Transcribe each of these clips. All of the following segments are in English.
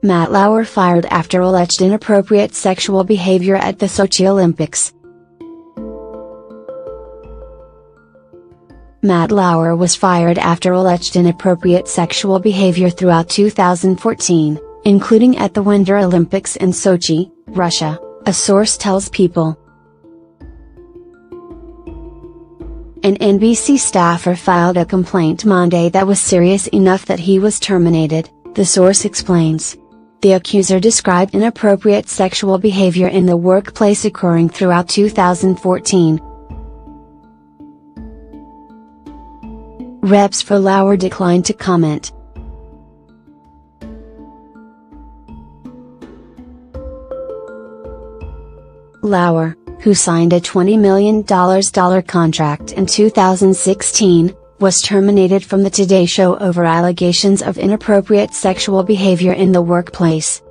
Matt Lauer fired after alleged inappropriate sexual behavior at the Sochi Olympics. Matt Lauer was fired after alleged inappropriate sexual behavior throughout 2014, including at the Winter Olympics in Sochi, Russia, a source tells People. An NBC staffer filed a complaint Monday that was serious enough that he was terminated, the source explains. The accuser described inappropriate sexual behavior in the workplace occurring throughout 2014. Reps for Lauer declined to comment. Lauer, who signed a $20 million contract in 2016, was terminated from the Today Show over allegations of inappropriate sexual behavior in the workplace.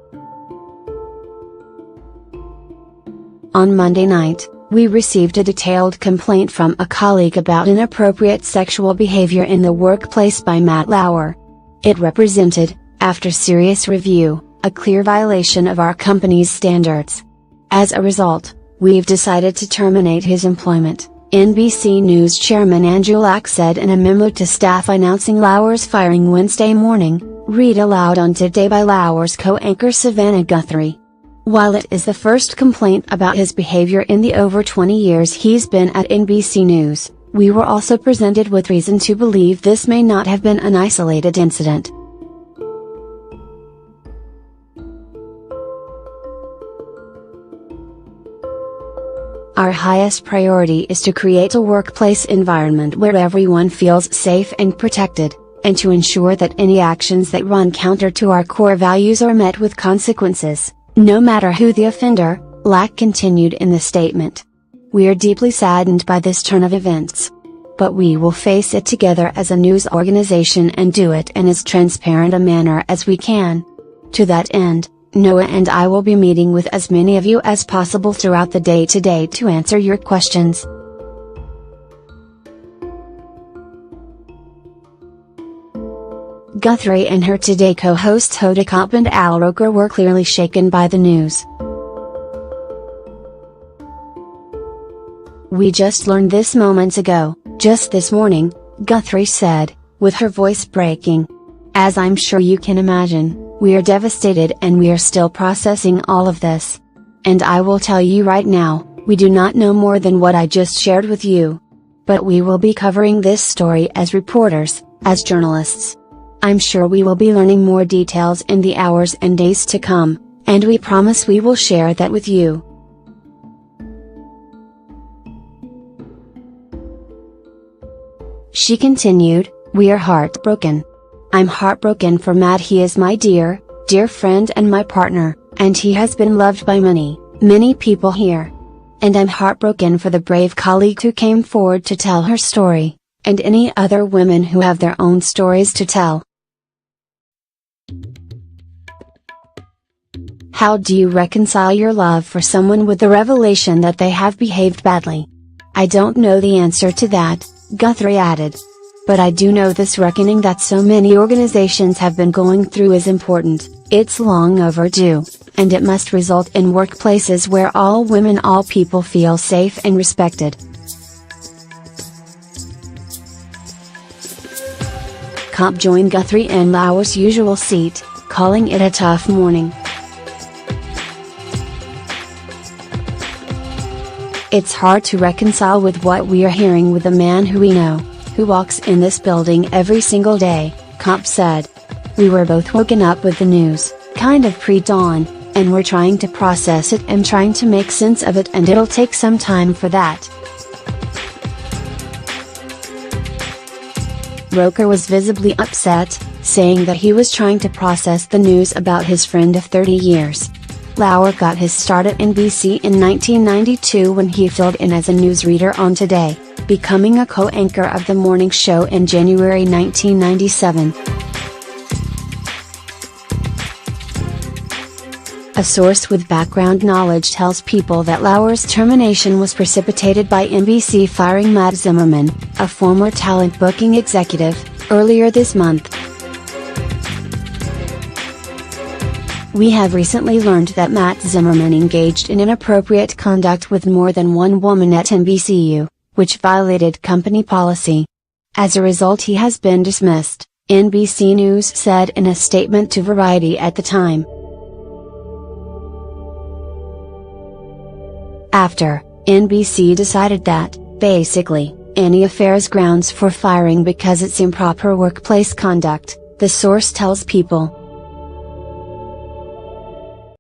On Monday night, we received a detailed complaint from a colleague about inappropriate sexual behavior in the workplace by Matt Lauer. It represented, after serious review, a clear violation of our company's standards. As a result, we've decided to terminate his employment, NBC News chairman Andrew Lack said in a memo to staff announcing Lauer's firing Wednesday morning, read aloud on Today by Lauer's co-anchor Savannah Guthrie. While it is the first complaint about his behavior in the over 20 years he's been at NBC News, we were also presented with reason to believe this may not have been an isolated incident. Our highest priority is to create a workplace environment where everyone feels safe and protected, and to ensure that any actions that run counter to our core values are met with consequences, no matter who the offender, Lack continued in the statement. We are deeply saddened by this turn of events. But we will face it together as a news organization and do it in as transparent a manner as we can. To that end, Noah and I will be meeting with as many of you as possible throughout the day today to answer your questions. Guthrie and her Today co-hosts Hoda Kotb and Al Roker were clearly shaken by the news. We just learned this moments ago, just this morning, Guthrie said, with her voice breaking. As I'm sure you can imagine, we are devastated and we are still processing all of this. And I will tell you right now, we do not know more than what I just shared with you. But we will be covering this story as reporters, as journalists. I'm sure we will be learning more details in the hours and days to come, and we promise we will share that with you. She continued, we are heartbroken. I'm heartbroken for Matt. He is my dear, dear friend and my partner, and he has been loved by many, many people here. And I'm heartbroken for the brave colleague who came forward to tell her story, and any other women who have their own stories to tell. How do you reconcile your love for someone with the revelation that they have behaved badly? I don't know the answer to that, Guthrie added. But I do know this reckoning that so many organizations have been going through is important, it's long overdue, and it must result in workplaces where all women, all people feel safe and respected. Kotb joined Guthrie in Lauer's usual seat, calling it a tough morning. It's hard to reconcile with what we are hearing with a man who we know, who walks in this building every single day, Kotb said. We were both woken up with the news, kind of pre-dawn, and we're trying to process it and trying to make sense of it, and it'll take some time for that. Roker was visibly upset, saying that he was trying to process the news about his friend of 30 years. Lauer got his start at NBC in 1992 when he filled in as a newsreader on Today, becoming a co-anchor of the morning show in January 1997. A source with background knowledge tells People that Lauer's termination was precipitated by NBC firing Matt Zimmerman, a former talent booking executive, earlier this month. We have recently learned that Matt Zimmerman engaged in inappropriate conduct with more than one woman at NBCU, which violated company policy. As a result, he has been dismissed, NBC News said in a statement to Variety at the time. After, NBC decided that, basically, any affair is grounds for firing because it's improper workplace conduct, the source tells People.